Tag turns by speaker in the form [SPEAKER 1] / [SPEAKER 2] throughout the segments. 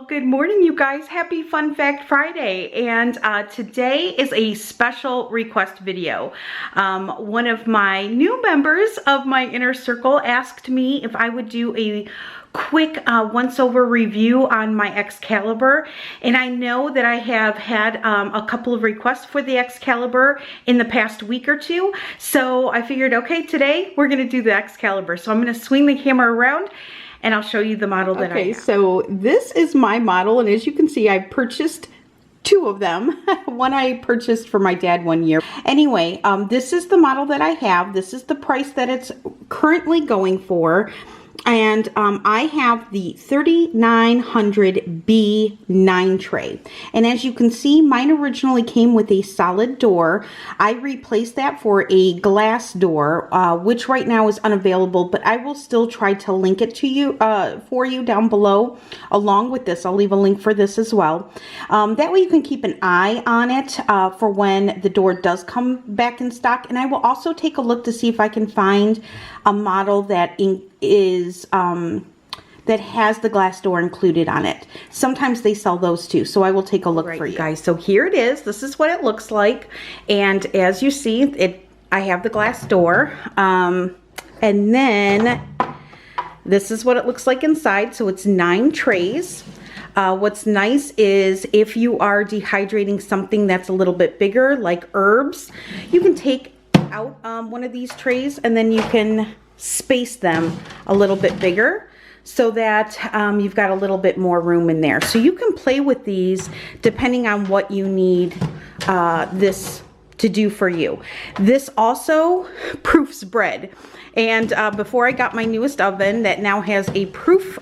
[SPEAKER 1] Well, good morning, you guys. Happy Fun Fact Friday. And today is a special request video. One of my new members of my inner circle asked me if I would do a quick once-over review on my Excalibur. And I know that I have had a couple of requests for the Excalibur in the past week or two. So I figured, okay, today we're gonna do the Excalibur. So I'm gonna swing the camera around and I'll show you the model that I have.
[SPEAKER 2] Okay, so this is my model, and as you can see, I purchased two of them. One I purchased for my dad one year. Anyway, this is the model that I have. This is the price that it's currently going for. And I have the 3900B 9 tray. And as you can see, mine originally came with a solid door. I replaced that for a glass door, which right now is unavailable, but I will still try to link it to you for you down below along with this. I'll leave a link for this as well. That way you can keep an eye on it for when the door does come back in stock. And I will also take a look to see if I can find a model that that has the glass door included on it. Sometimes they sell those too, so I will take a look for you guys. So here it is. This is what it looks like, and as you see, I have the glass door, and then this is what it looks like inside. So it's 9 trays. What's nice is if you are dehydrating something that's a little bit bigger, like herbs, you can take out one of these trays and then you can space them a little bit bigger so that you've got a little bit more room in there. So you can play with these depending on what you need this to do for you. This also proofs bread. And before I got my newest oven that now has a proof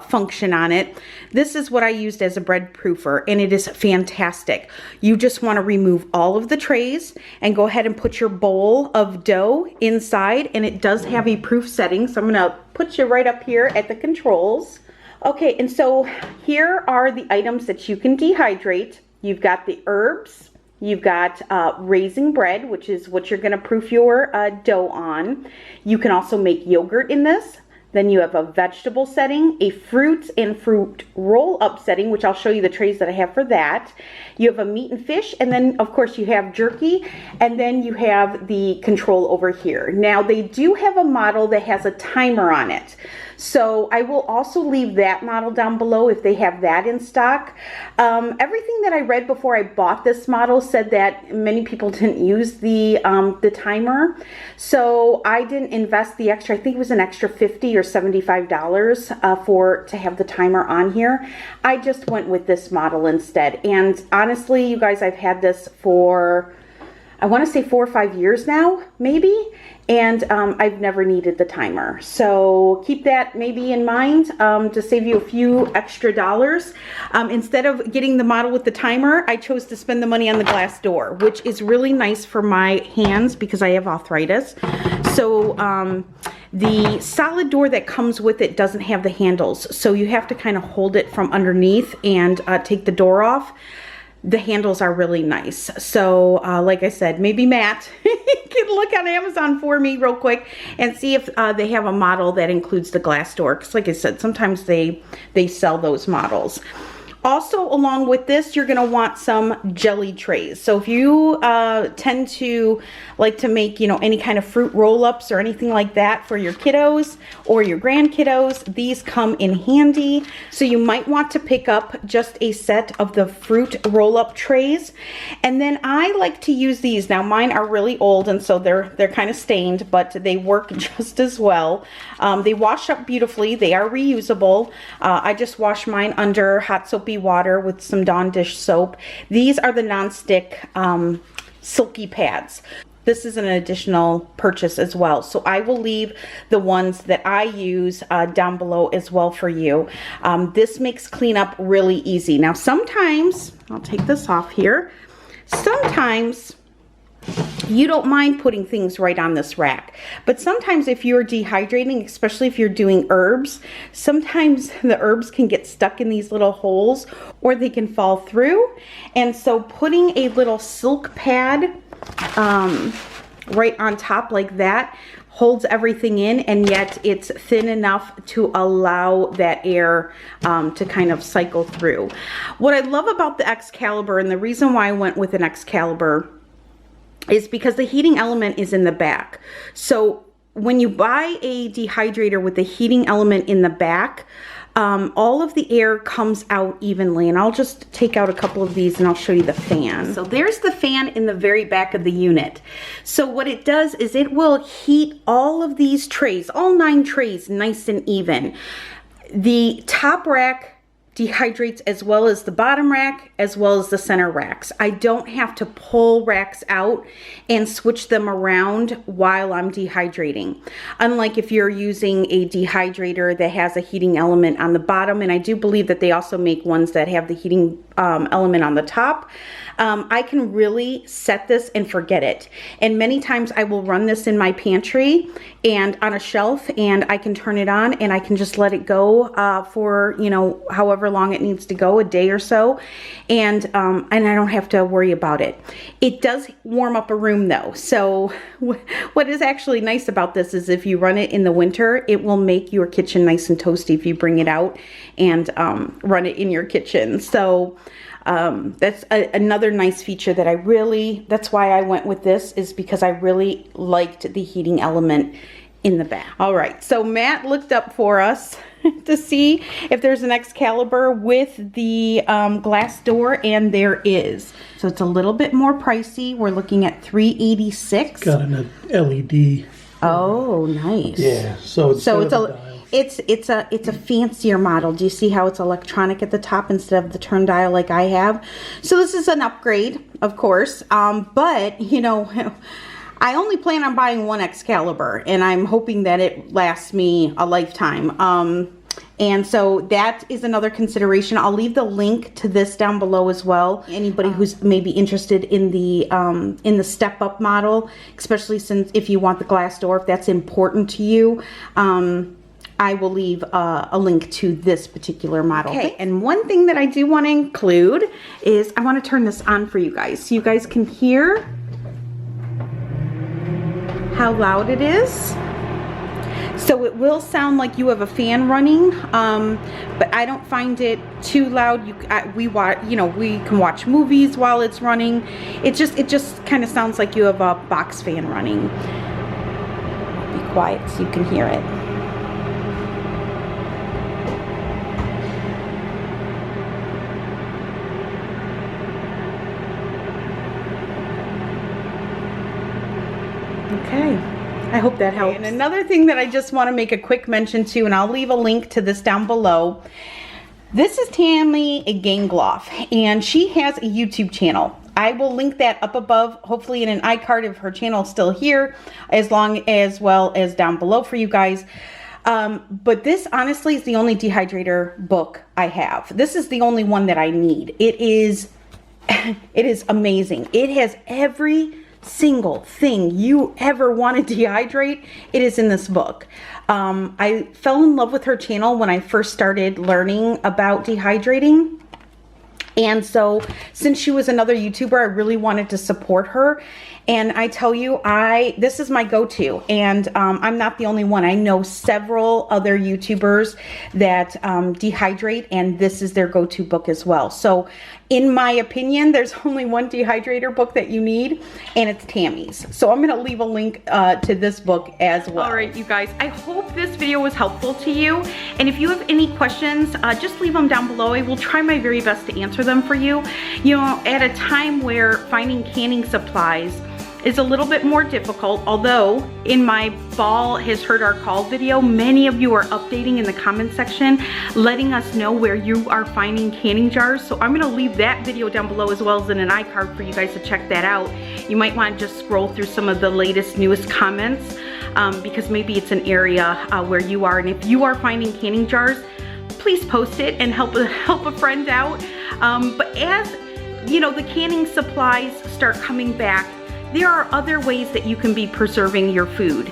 [SPEAKER 2] function on it, this is what I used as a bread proofer, and it is fantastic. You just want to remove all of the trays and go ahead and put your bowl of dough inside, and it does have a proof setting. So I'm going to put you right up here at the controls. Okay, and so here are the items that you can dehydrate. You've got the herbs. You've got raising bread, which is what you're going to proof your dough on. You can also make yogurt in this. Then you have a vegetable setting, a fruits and fruit roll-up setting, which I'll show you the trays that I have for that. You have a meat and fish, and then of course you have jerky, and then you have the control over here. Now they do have a model that has a timer on it. So I will also leave that model down below if they have that in stock. Everything that I read before I bought this model said that many people didn't use the timer. So I didn't invest the extra, I think it was an extra $50 or $75 to have the timer on here. I just went with this model instead. And honestly, you guys, I've had this for, I want to say 4 or 5 years now, maybe. And I've never needed the timer. So keep that maybe in mind to save you a few extra dollars. Instead of getting the model with the timer, I chose to spend the money on the glass door, which is really nice for my hands because I have arthritis. So the solid door that comes with it doesn't have the handles. So you have to kind of hold it from underneath and take the door off. The handles are really nice. So like I said, maybe Matt can look on Amazon for me real quick and see if they have a model that includes the glass door. Because like I said, sometimes they sell those models. Also, along with this, you're going to want some jelly trays. So if you tend to like to make, you know, any kind of fruit roll-ups or anything like that for your kiddos or your grandkiddos, these come in handy. So you might want to pick up just a set of the fruit roll-up trays. And then I like to use these. Now mine are really old and so they're kind of stained, but they work just as well. They wash up beautifully. They are reusable. I just wash mine under hot soapy water with some Dawn dish soap. These are the Nonstick Silky pads. This is an additional purchase as well. So I will leave the ones that I use down below as well for you. This makes cleanup really easy. Now sometimes, I'll take this off here, sometimes you don't mind putting things right on this rack. But sometimes if you're dehydrating, especially if you're doing herbs, sometimes the herbs can get stuck in these little holes or they can fall through. And so putting a little silk pad right on top like that holds everything in, and yet it's thin enough to allow that air to kind of cycle through. What I love about the Excalibur, and the reason why I went with an Excalibur, is because the heating element is in the back. So when you buy a dehydrator with the heating element in the back, all of the air comes out evenly. And I'll just take out a couple of these and I'll show you the fan. So there's the fan in the very back of the unit. So what it does is it will heat all of these trays, all 9 trays, nice and even. The top rack dehydrates as well as the bottom rack, as well as the center racks. I don't have to pull racks out and switch them around while I'm dehydrating. Unlike if you're using a dehydrator that has a heating element on the bottom, and I do believe that they also make ones that have the heating element on the top, I can really set this and forget it. And many times I will run this in my pantry and on a shelf, and I can turn it on and I can just let it go for, you know, however long it needs to go, a day or so, and I don't have to worry about it. It does warm up a room though. So what is actually nice about this is if you run it in the winter, it will make your kitchen nice and toasty if you bring it out and run it in your kitchen. So that's another nice feature that I really, that's why I went with this, is because I really liked the heating element in the back. All right, so Matt looked up for us to see if there's an Excalibur with the glass door, and there is. So it's a little bit more pricey. We're looking at $386.
[SPEAKER 3] Got an LED.
[SPEAKER 2] Oh, nice.
[SPEAKER 3] Yeah, so it's
[SPEAKER 2] a fancier model. Do you see how it's electronic at the top instead of the turn dial like I have? So this is an upgrade, of course, but you know, I only plan on buying one Excalibur, and I'm hoping that it lasts me a lifetime. And so that is another consideration. I'll leave the link to this down below as well. Anybody who's maybe interested in the step up model, especially since if you want the glass door, if that's important to you, I will leave a link to this particular model. Okay, and one thing that I do want to include is I want to turn this on for you guys so you guys can hear how loud it is. So it will sound like you have a fan running, but I don't find it too loud. We can watch movies while it's running. It just kind of sounds like you have a box fan running. Be quiet so you can hear it. Okay, I hope that helps. And another thing that I just want to make a quick mention to, and I'll leave a link to this down below. This is Tammy Gangloff, and she has a YouTube channel. I will link that up above, hopefully in an iCard if her channel is still here, as well as down below for you guys. But this honestly is the only dehydrator book I have. This is the only one that I need. It is amazing. It has every single thing you ever want to dehydrate. It is in this book. I fell in love with her channel when I first started learning about dehydrating. And so since she was another YouTuber, I really wanted to support her. And I tell you, this is my go-to, and I'm not the only one. I know several other YouTubers that dehydrate, and this is their go-to book as well. So in my opinion, there's only one dehydrator book that you need, and it's Tammy's. So I'm gonna leave a link to this book as well. All right, you guys, I hope this video was helpful to you. And if you have any questions, just leave them down below. I will try my very best to answer them for you. You know, at a time where finding canning supplies is a little bit more difficult, although in my fall has heard our call video, many of you are updating in the comment section, letting us know where you are finding canning jars. So I'm gonna leave that video down below as well as in an iCard for you guys to check that out. You might wanna just scroll through some of the latest, newest comments because maybe it's an area where you are. And if you are finding canning jars, please post it and help a friend out. But as you know, the canning supplies start coming back,
[SPEAKER 1] there are other ways that you can be preserving your food.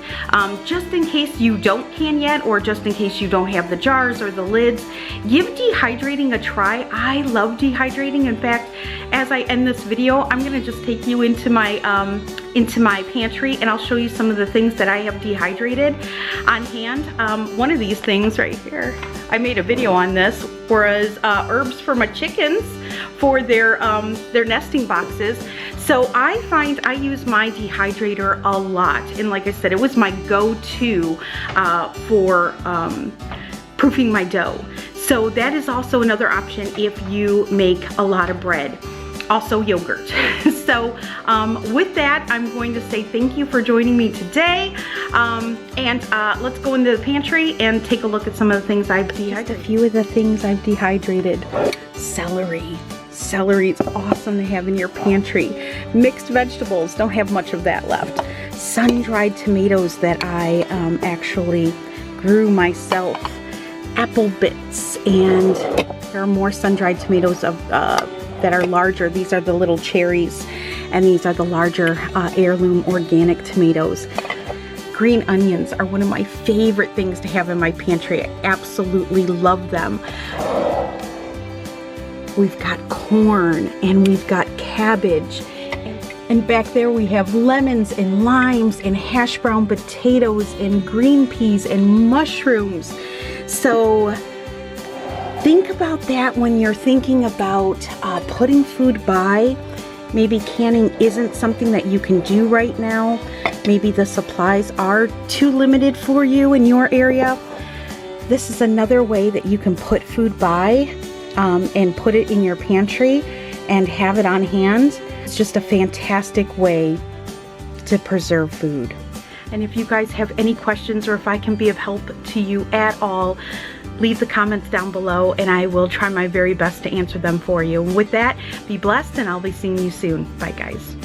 [SPEAKER 1] Just in case you don't can yet, or just in case you don't have the jars or the lids, give dehydrating a try. I love dehydrating. In fact, as I end this video, I'm gonna just take you into my pantry, and I'll show you some of the things that I have dehydrated on hand. One of these things right here, I made a video on this, was herbs for my chickens for their nesting boxes. So I find I use my dehydrator a lot, and like I said, it was my go-to for proofing my dough. So that is also another option if you make a lot of bread. Also yogurt. So with that, I'm going to say thank you for joining me today, and let's go into the pantry and take a look at some of the things I've dehydrated.
[SPEAKER 2] Just a few of the things I've dehydrated. Celery. Celery is awesome to have in your pantry. Mixed vegetables, don't have much of that left. Sun-dried tomatoes that I actually grew myself. Apple bits, and there are more sun-dried tomatoes that are larger. These are the little cherries, and these are the larger heirloom organic tomatoes. Green onions are one of my favorite things to have in my pantry. I absolutely love them. We've got corn, and we've got cabbage, and back there we have lemons and limes and hash brown potatoes and green peas and mushrooms. So think about that when you're thinking about putting food by. Maybe canning isn't something that you can do right now. Maybe the supplies are too limited for you in your area. This is another way that you can put food by and put it in your pantry and have it on hand. It's just a fantastic way to preserve food. And if you guys have any questions, or if I can be of help to you at all, leave the comments down below, and I will try my very best to answer them for you. With that, be blessed, and I'll be seeing you soon. Bye, guys.